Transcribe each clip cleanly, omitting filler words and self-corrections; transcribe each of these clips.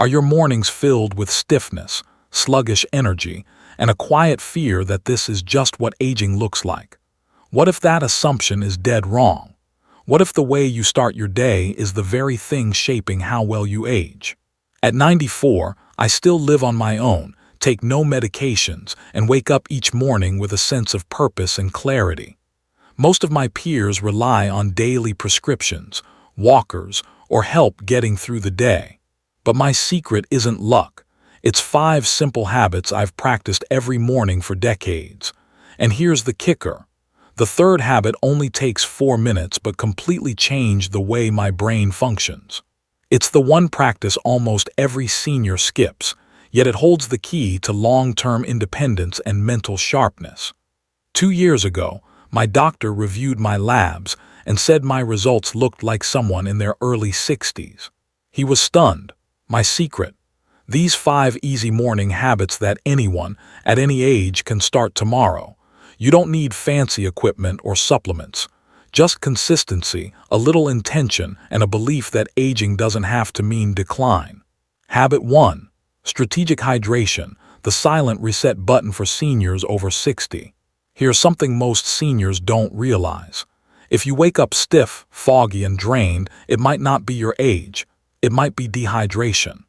Are your mornings filled with stiffness, sluggish energy, and a quiet fear that this is just what aging looks like? What if that assumption is dead wrong? What if the way you start your day is the very thing shaping how well you age? At 94, I still live on my own, take no medications, and wake up each morning with a sense of purpose and clarity. Most of my peers rely on daily prescriptions, walkers, or help getting through the day. But my secret isn't luck. It's 5 simple habits I've practiced every morning for decades. And here's the kicker. The third habit only takes 4 minutes but completely changed the way my brain functions. It's the one practice almost every senior skips, yet it holds the key to long-term independence and mental sharpness. 2 years ago, my doctor reviewed my labs and said my results looked like someone in their early 60s. He was stunned. My secret: these 5 easy morning habits that anyone, at any age, can start tomorrow. You don't need fancy equipment or supplements. Just consistency, a little intention, and a belief that aging doesn't have to mean decline. Habit 1. Strategic hydration, the silent reset button for seniors over 60. Here's something most seniors don't realize. If you wake up stiff, foggy, and drained, it might not be your age. It might be dehydration.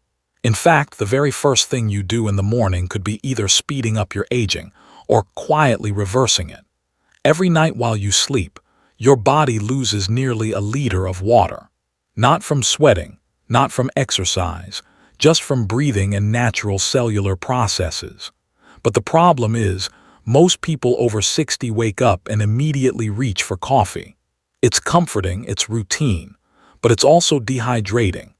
In fact, the very first thing you do in the morning could be either speeding up your aging or quietly reversing it. Every night while you sleep, your body loses nearly a liter of water. Not from sweating, not from exercise, just from breathing and natural cellular processes. But the problem is, most people over 60 wake up and immediately reach for coffee. It's comforting, it's routine, but it's also dehydrating.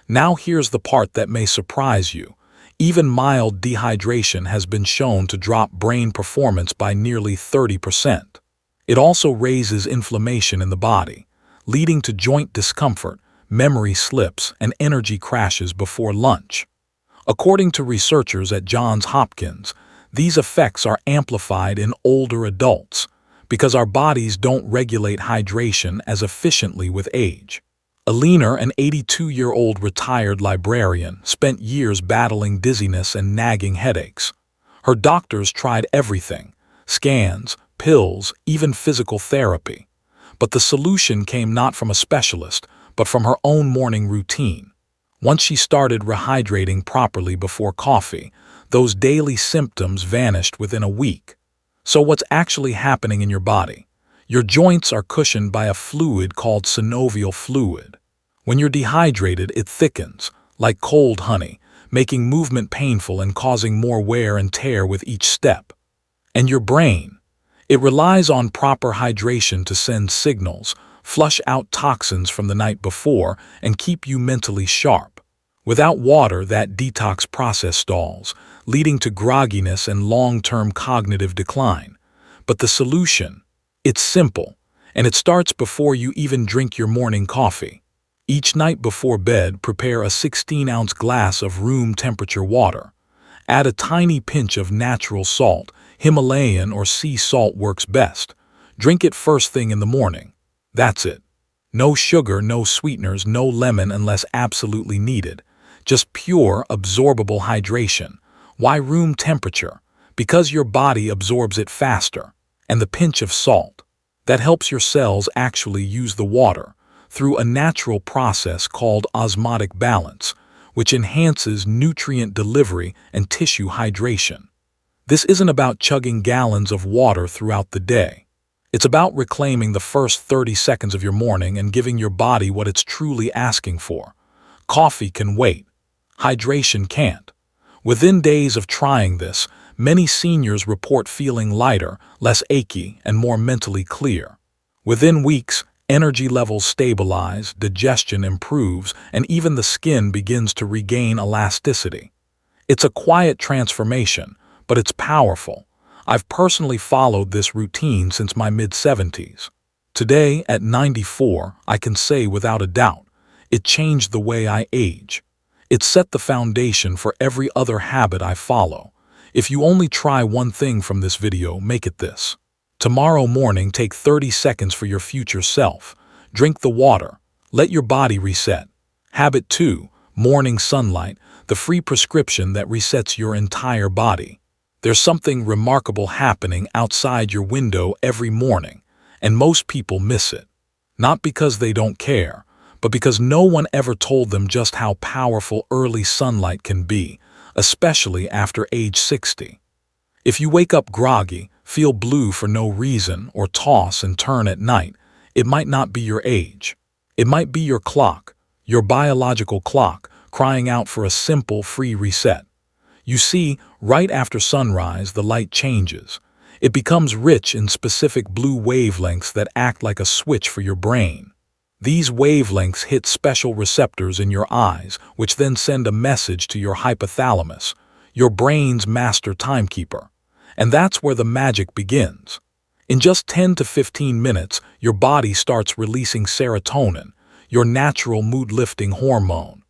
Now here's the part that may surprise you. Even mild dehydration has been shown to drop brain performance by nearly 30%. It also raises inflammation in the body, leading to joint discomfort, memory slips, and energy crashes before lunch. According to researchers at Johns Hopkins, these effects are amplified in older adults because our bodies don't regulate hydration as efficiently with age. Alina, an 82-year-old retired librarian, spent years battling dizziness and nagging headaches. Her doctors tried everything: scans, pills, even physical therapy. But the solution came not from a specialist, but from her own morning routine. Once she started rehydrating properly before coffee, those daily symptoms vanished within a week. So what's actually happening in your body? Your joints are cushioned by a fluid called synovial fluid. When you're dehydrated, it thickens, like cold honey, making movement painful and causing more wear and tear with each step. And your brain? It relies on proper hydration to send signals, flush out toxins from the night before, and keep you mentally sharp. Without water, that detox process stalls, leading to grogginess and long-term cognitive decline. But the solution? It's simple, and it starts before you even drink your morning coffee. Each night before bed, prepare a 16-ounce glass of room-temperature water. Add a tiny pinch of natural salt. Himalayan or sea salt works best. Drink it first thing in the morning. That's it. No sugar, no sweeteners, no lemon unless absolutely needed. Just pure, absorbable hydration. Why room temperature? Because your body absorbs it faster. And the pinch of salt. That helps your cells actually use the water through a natural process called osmotic balance, which enhances nutrient delivery and tissue hydration. This isn't about chugging gallons of water throughout the day. It's about reclaiming the first 30 seconds of your morning and giving your body what it's truly asking for. Coffee can wait. Hydration can't. Within days of trying this, many seniors report feeling lighter, less achy, and more mentally clear. Within weeks, energy levels stabilize, digestion improves, and even the skin begins to regain elasticity. It's a quiet transformation, but it's powerful. I've personally followed this routine since my mid-70s. Today, at 94, I can say without a doubt, it changed the way I age. It set the foundation for every other habit I follow. If you only try one thing from this video, make it this. Tomorrow morning, take 30 seconds for your future self. Drink the water. Let your body reset. Habit 2. morning sunlight, the free prescription that resets your entire body. There's something remarkable happening outside your window every morning, and most people miss it. Not because they don't care, but because no one ever told them just how powerful early sunlight can be, especially after age 60. If you wake up groggy, feel blue for no reason, or toss and turn at night, it might not be your age. It might be your clock, your biological clock, crying out for a simple, free reset. You see, right after sunrise, the light changes. It becomes rich in specific blue wavelengths that act like a switch for your brain. These wavelengths hit special receptors in your eyes, which then send a message to your hypothalamus, your brain's master timekeeper. And that's where the magic begins. In just 10 to 15 minutes, your body starts releasing serotonin, your natural mood-lifting hormone.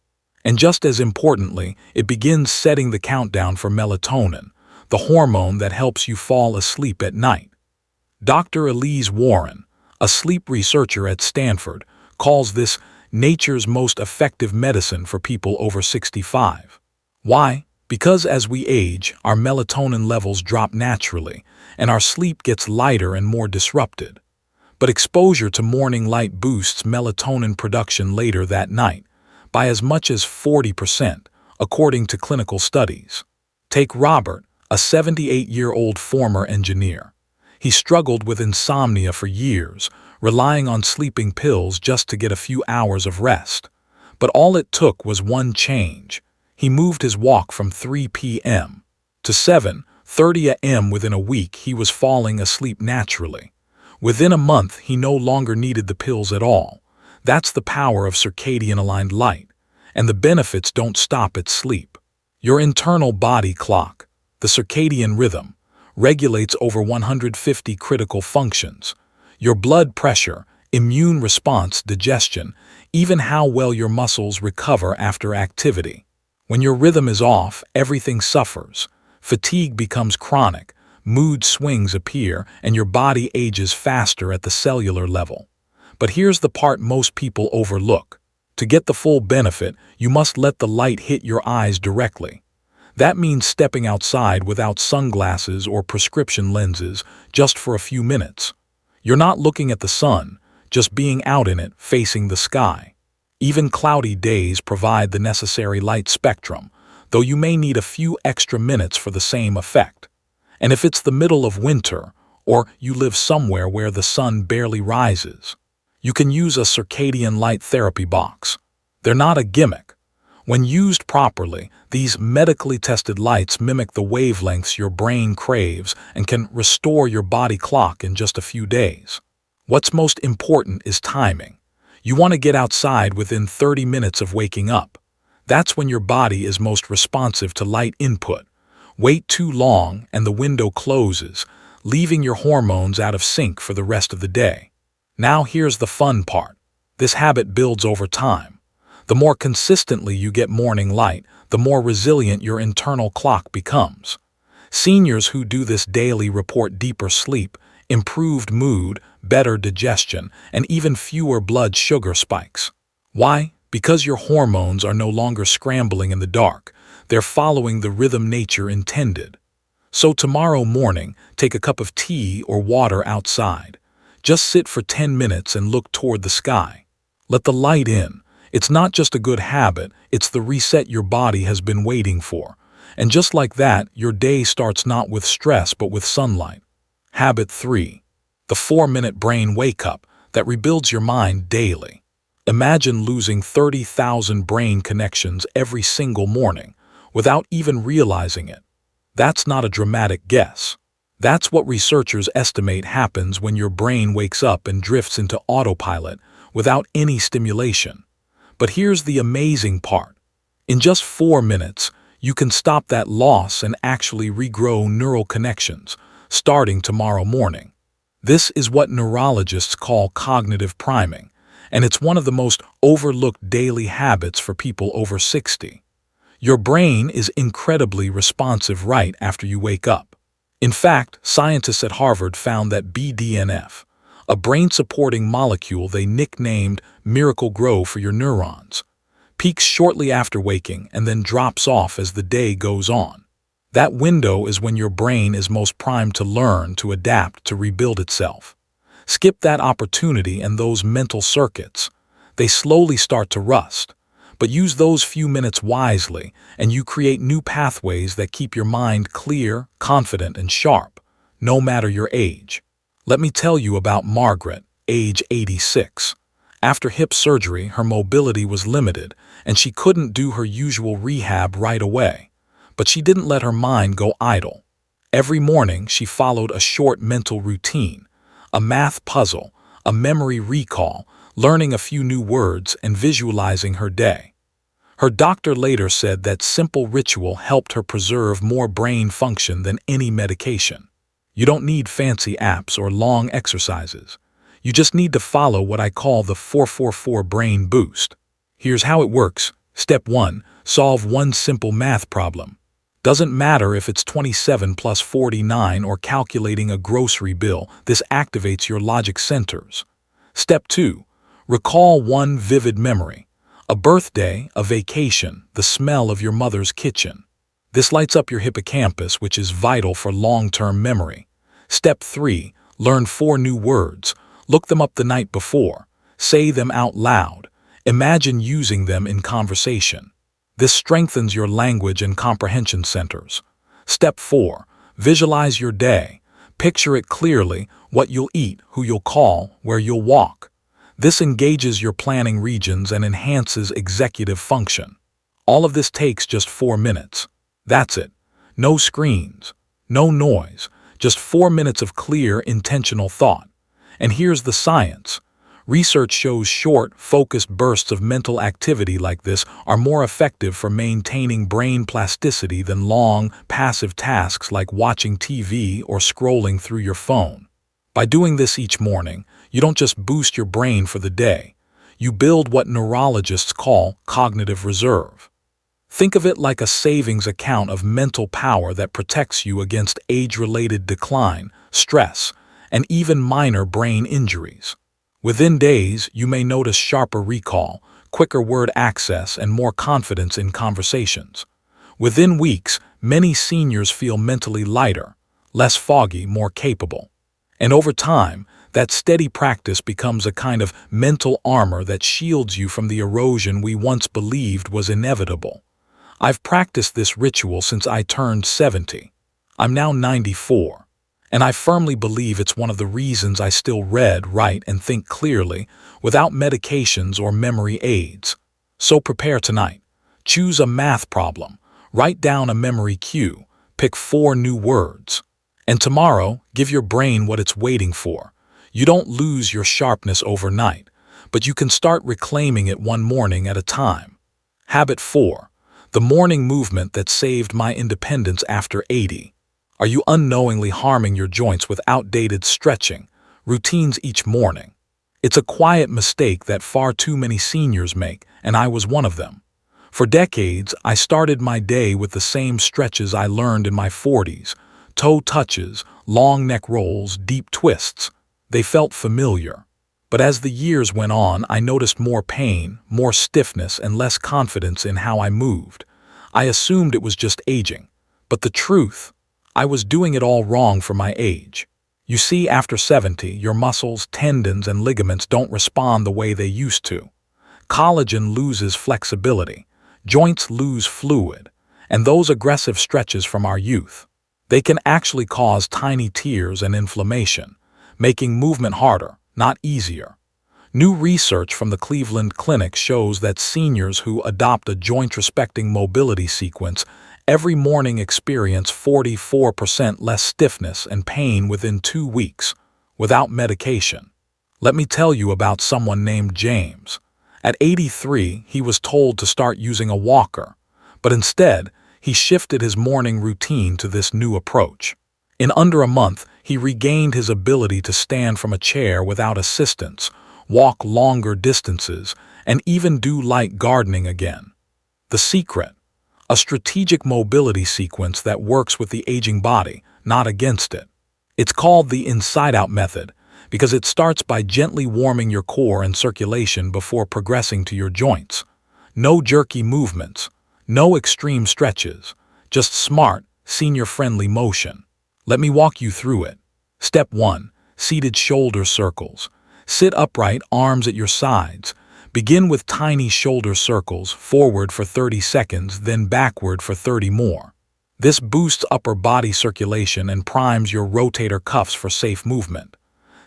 And just as importantly, it begins setting the countdown for melatonin, the hormone that helps you fall asleep at night. Dr. Elise Warren, a sleep researcher at Stanford, calls this nature's most effective medicine for people over 65. Why? Because as we age, our melatonin levels drop naturally, and our sleep gets lighter and more disrupted. But exposure to morning light boosts melatonin production later that night by as much as 40%, according to clinical studies. Take Robert, a 78-year-old former engineer. He struggled with insomnia for years, relying on sleeping pills just to get a few hours of rest. But all it took was one change. He moved his walk from 3 p.m. to 7:30 a.m. Within a week, he was falling asleep naturally. Within a month, he no longer needed the pills at all. That's the power of circadian-aligned light. And the benefits don't stop at sleep. Your internal body clock, the circadian rhythm, regulates over 150 critical functions. Your blood pressure, immune response, digestion, even how well your muscles recover after activity. When your rhythm is off, everything suffers. Fatigue becomes chronic, mood swings appear, and your body ages faster at the cellular level. But here's the part most people overlook. To get the full benefit, you must let the light hit your eyes directly. That means stepping outside without sunglasses or prescription lenses just for a few minutes. You're not looking at the sun, just being out in it, facing the sky. Even cloudy days provide the necessary light spectrum, though you may need a few extra minutes for the same effect. And if it's the middle of winter, or you live somewhere where the sun barely rises, you can use a circadian light therapy box. They're not a gimmick. When used properly, these medically tested lights mimic the wavelengths your brain craves and can restore your body clock in just a few days. What's most important is timing. You want to get outside within 30 minutes of waking up. That's when your body is most responsive to light input. Wait too long and the window closes, leaving your hormones out of sync for the rest of the day. Now here's the fun part. This habit builds over time. The more consistently you get morning light, the more resilient your internal clock becomes. Seniors who do this daily report deeper sleep, improved mood, better digestion, and even fewer blood sugar spikes. Why? Because your hormones are no longer scrambling in the dark. They're following the rhythm nature intended. So tomorrow morning, take a cup of tea or water outside. Just sit for 10 minutes and look toward the sky. Let the light in. It's not just a good habit, it's the reset your body has been waiting for. And just like that, your day starts not with stress but with sunlight. Habit 3. The 4-minute brain wake-up that rebuilds your mind daily. Imagine losing 30,000 brain connections every single morning without even realizing it. That's not a dramatic guess. That's what researchers estimate happens when your brain wakes up and drifts into autopilot without any stimulation. But here's the amazing part. In just 4 minutes, you can stop that loss and actually regrow neural connections, starting tomorrow morning. This is what neurologists call cognitive priming, and it's one of the most overlooked daily habits for people over 60. Your brain is incredibly responsive right after you wake up. In fact, scientists at Harvard found that BDNF, a brain-supporting molecule they nicknamed Miracle Grow for your neurons. peaks shortly after waking and then drops off as the day goes on. That window is when your brain is most primed to learn, to adapt, to rebuild itself. Skip that opportunity and those mental circuits. They slowly start to rust. But use those few minutes wisely, and you create new pathways that keep your mind clear, confident, and sharp, no matter your age. Let me tell you about Margaret, age 86. After hip surgery, her mobility was limited, and she couldn't do her usual rehab right away. But she didn't let her mind go idle. Every morning, she followed a short mental routine, a math puzzle, a memory recall, learning a few new words and visualizing her day. Her doctor later said that simple ritual helped her preserve more brain function than any medication. You don't need fancy apps or long exercises. You just need to follow what I call the 444 brain boost. Here's how it works. Step 1. Solve one simple math problem. Doesn't matter if it's 27 plus 49 or calculating a grocery bill, this activates your logic centers. Step 2. Recall one vivid memory. A birthday, a vacation, the smell of your mother's kitchen. This lights up your hippocampus, which is vital for long-term memory. Step 3. Learn 4 new words. Look them up the night before. Say them out loud. Imagine using them in conversation. This strengthens your language and comprehension centers. Step 4. Visualize your day. Picture it clearly, what you'll eat, who you'll call, where you'll walk. This engages your planning regions and enhances executive function. All of this takes just 4 minutes. That's it. No screens, no noise, just 4 minutes of clear, intentional thought. And here's the science. Research shows short, focused bursts of mental activity like this are more effective for maintaining brain plasticity than long, passive tasks like watching TV or scrolling through your phone. By doing this each morning, you don't just boost your brain for the day. You build what neurologists call cognitive reserve. Think of it like a savings account of mental power that protects you against age-related decline, stress, and even minor brain injuries. Within days, you may notice sharper recall, quicker word access, and more confidence in conversations. Within weeks, many seniors feel mentally lighter, less foggy, more capable. And over time, that steady practice becomes a kind of mental armor that shields you from the erosion we once believed was inevitable. I've practiced this ritual since I turned 70. I'm now 94. And I firmly believe it's one of the reasons I still read, write, and think clearly without medications or memory aids. So prepare tonight. Choose a math problem. Write down a memory cue. Pick 4 new words. And tomorrow, give your brain what it's waiting for. You don't lose your sharpness overnight, but you can start reclaiming it one morning at a time. Habit 4. The morning movement that saved my independence after 80. Are you unknowingly harming your joints with outdated stretching routines each morning? It's a quiet mistake that far too many seniors make, and I was one of them. For decades, I started my day with the same stretches I learned in my 40s, toe touches, long neck rolls, deep twists. They felt familiar. But as the years went on, I noticed more pain, more stiffness, and less confidence in how I moved. I assumed it was just aging. But the truth, I was doing it all wrong for my age. You see, after 70, your muscles, tendons, and ligaments don't respond the way they used to. Collagen loses flexibility, joints lose fluid, and those aggressive stretches from our youth, they can actually cause tiny tears and inflammation, making movement harder, not easier. New research from the Cleveland Clinic shows that seniors who adopt a joint-respecting mobility sequence every morning experience 44% less stiffness and pain within 2 weeks, without medication. Let me tell you about someone named James. At 83, he was told to start using a walker, but instead, he shifted his morning routine to this new approach. In under a month, he regained his ability to stand from a chair without assistance, walk longer distances, and even do light gardening again. The secret: a strategic mobility sequence that works with the aging body, not against it. It's called the inside-out method because it starts by gently warming your core and circulation before progressing to your joints. No jerky movements, no extreme stretches, just smart, senior-friendly motion. Let me walk you through it. Step 1. Seated shoulder circles. Sit upright, arms at your sides. Begin with tiny shoulder circles, forward for 30 seconds, then backward for 30 more. This boosts upper body circulation and primes your rotator cuffs for safe movement.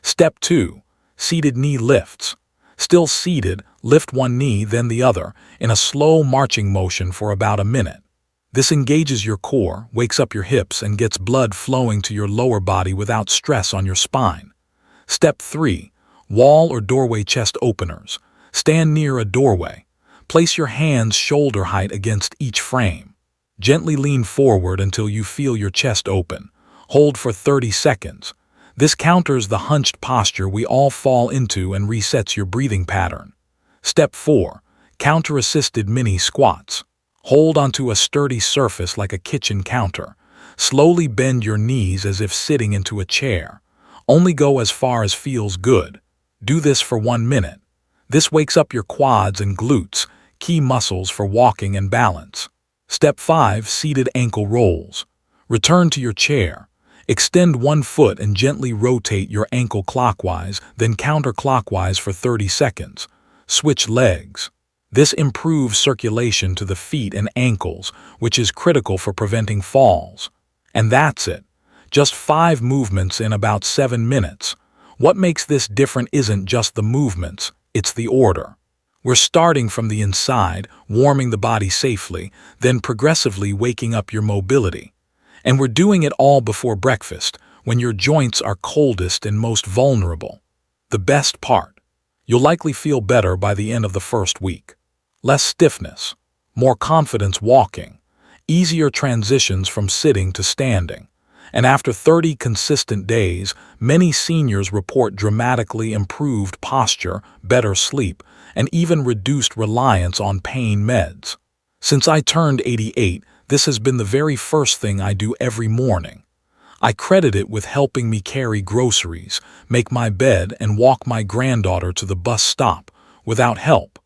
Step 2. Seated knee lifts. Still seated, lift one knee, then the other, in a slow marching motion for about a minute. This engages your core, wakes up your hips, and gets blood flowing to your lower body without stress on your spine. Step 3. Wall or doorway chest openers. Stand near a doorway. Place your hands shoulder height against each frame. Gently lean forward until you feel your chest open. Hold for 30 seconds. This counters the hunched posture we all fall into and resets your breathing pattern. Step 4. Counter-assisted mini squats. Hold onto a sturdy surface like a kitchen counter. Slowly bend your knees as if sitting into a chair. Only go as far as feels good. Do this for 1 minute. This wakes up your quads and glutes, key muscles for walking and balance. Step 5. Seated ankle rolls. Return to your chair. Extend one foot and gently rotate your ankle clockwise, then counterclockwise for 30 seconds. Switch legs. This improves circulation to the feet and ankles, which is critical for preventing falls. And that's it. Just 5 movements in about 7 minutes. What makes this different isn't just the movements, it's the order. We're starting from the inside, warming the body safely, then progressively waking up your mobility. And we're doing it all before breakfast, when your joints are coldest and most vulnerable. The best part: you'll likely feel better by the end of the first week. Less stiffness, more confidence walking, easier transitions from sitting to standing. And after 30 consistent days, many seniors report dramatically improved posture, better sleep, and even reduced reliance on pain meds. Since I turned 88, this has been the very first thing I do every morning. I credit it with helping me carry groceries, make my bed, and walk my granddaughter to the bus stop without help.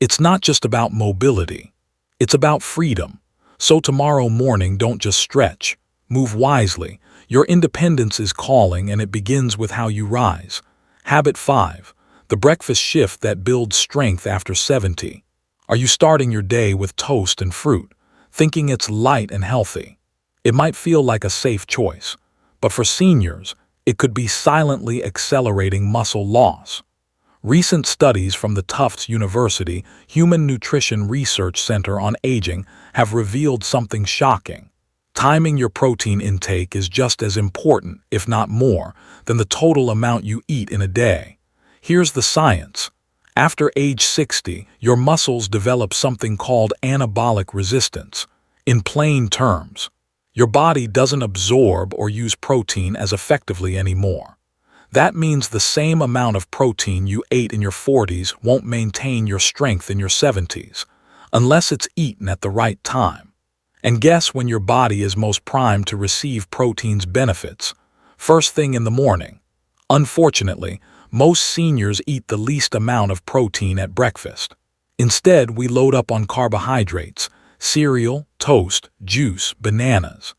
It's not just about mobility. It's about freedom. So tomorrow morning, don't just stretch. Move wisely. Your independence is calling, and it begins with how you rise. Habit 5. The breakfast shift that builds strength after 70. Are you starting your day with toast and fruit, thinking it's light and healthy? It might feel like a safe choice, but for seniors, it could be silently accelerating muscle loss. Recent studies from the Tufts University Human Nutrition Research Center on Aging have revealed something shocking. Timing your protein intake is just as important, if not more, than the total amount you eat in a day. Here's the science. After age 60, your muscles develop something called anabolic resistance. In plain terms, your body doesn't absorb or use protein as effectively anymore. That means the same amount of protein you ate in your 40s won't maintain your strength in your 70s, unless it's eaten at the right time. And guess when your body is most primed to receive protein's benefits? First thing in the morning. Unfortunately, most seniors eat the least amount of protein at breakfast. Instead, we load up on carbohydrates, cereal, toast, juice, bananas.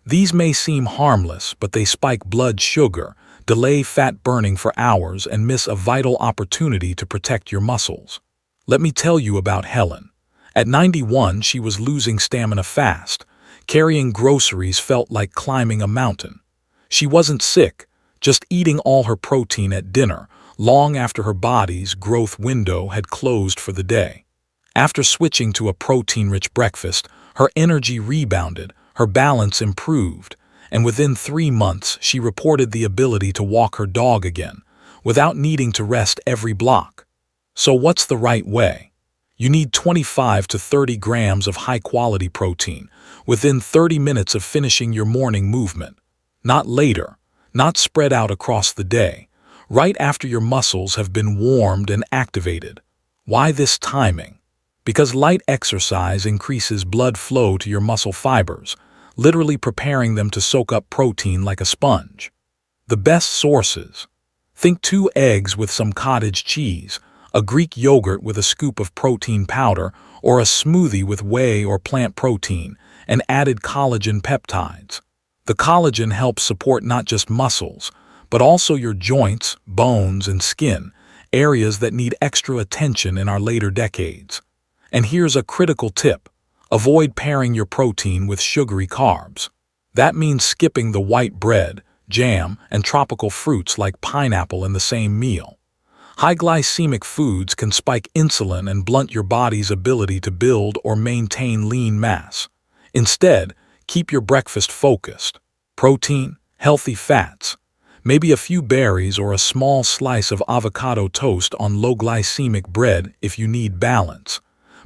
These may seem harmless, but they spike blood sugar, delay fat burning for hours, and miss a vital opportunity to protect your muscles. Let me tell you about Helen. At 91, she was losing stamina fast. Carrying groceries felt like climbing a mountain. She wasn't sick, just eating all her protein at dinner, long after her body's growth window had closed for the day. After switching to a protein-rich breakfast, her energy rebounded, her balance improved, and within 3 months she reported the ability to walk her dog again, without needing to rest every block. So what's the right way? You need 25 to 30 grams of high-quality protein within 30 minutes of finishing your morning movement. Not later, not spread out across the day, right after your muscles have been warmed and activated. Why this timing? Because light exercise increases blood flow to your muscle fibers, literally preparing them to soak up protein like a sponge. The best sources. Think 2 eggs with some cottage cheese, a Greek yogurt with a scoop of protein powder, or a smoothie with whey or plant protein, and added collagen peptides. The collagen helps support not just muscles, but also your joints, bones, and skin, areas that need extra attention in our later decades. And here's a critical tip: avoid pairing your protein with sugary carbs. That means skipping the white bread, jam, and tropical fruits like pineapple in the same meal. High glycemic foods can spike insulin and blunt your body's ability to build or maintain lean mass. Instead, keep your breakfast focused: protein, healthy fats, maybe a few berries or a small slice of avocado toast on low glycemic bread if you need balance.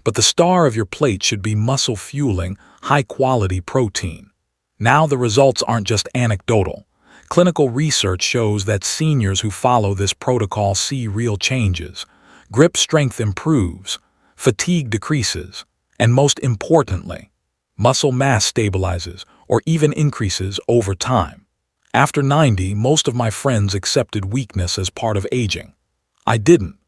But the star of your plate should be muscle-fueling, high-quality protein. Now the results aren't just anecdotal. Clinical research shows that seniors who follow this protocol see real changes. Grip strength improves, fatigue decreases, and most importantly, muscle mass stabilizes or even increases over time. After 90, most of my friends accepted weakness as part of aging. I didn't,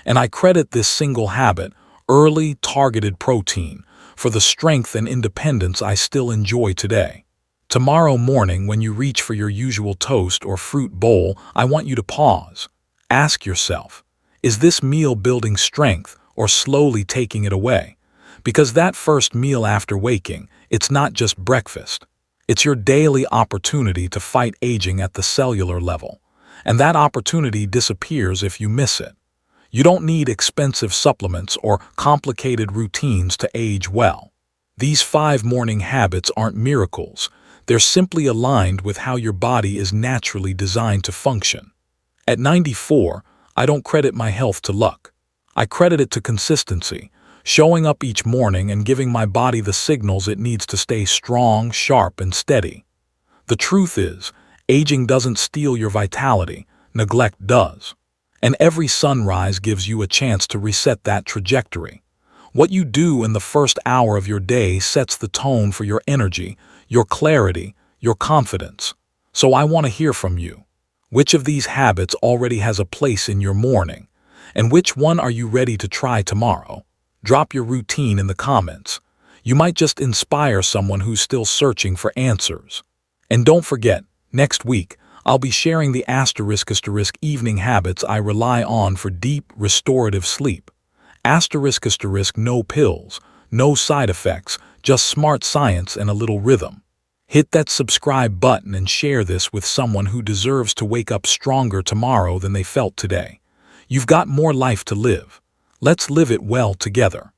and I credit this single habit, early, targeted protein, for the strength and independence I still enjoy today. Tomorrow morning, when you reach for your usual toast or fruit bowl, I want you to pause. Ask yourself, is this meal building strength or slowly taking it away? Because that first meal after waking, it's not just breakfast. It's your daily opportunity to fight aging at the cellular level. And that opportunity disappears if you miss it. You don't need expensive supplements or complicated routines to age well. These 5 morning habits aren't miracles. They're simply aligned with how your body is naturally designed to function. At 94, I don't credit my health to luck. I credit it to consistency, showing up each morning and giving my body the signals it needs to stay strong, sharp, and steady. The truth is, aging doesn't steal your vitality, neglect does. And every sunrise gives you a chance to reset that trajectory. What you do in the first hour of your day sets the tone for your energy, your clarity, your confidence. So I want to hear from you. Which of these habits already has a place in your morning? And which one are you ready to try tomorrow? Drop your routine in the comments. You might just inspire someone who's still searching for answers. And don't forget, next week, I'll be sharing the ** evening habits I rely on for deep, restorative sleep. ** no pills, no side effects, just smart science and a little rhythm. Hit that subscribe button and share this with someone who deserves to wake up stronger tomorrow than they felt today. You've got more life to live. Let's live it well together.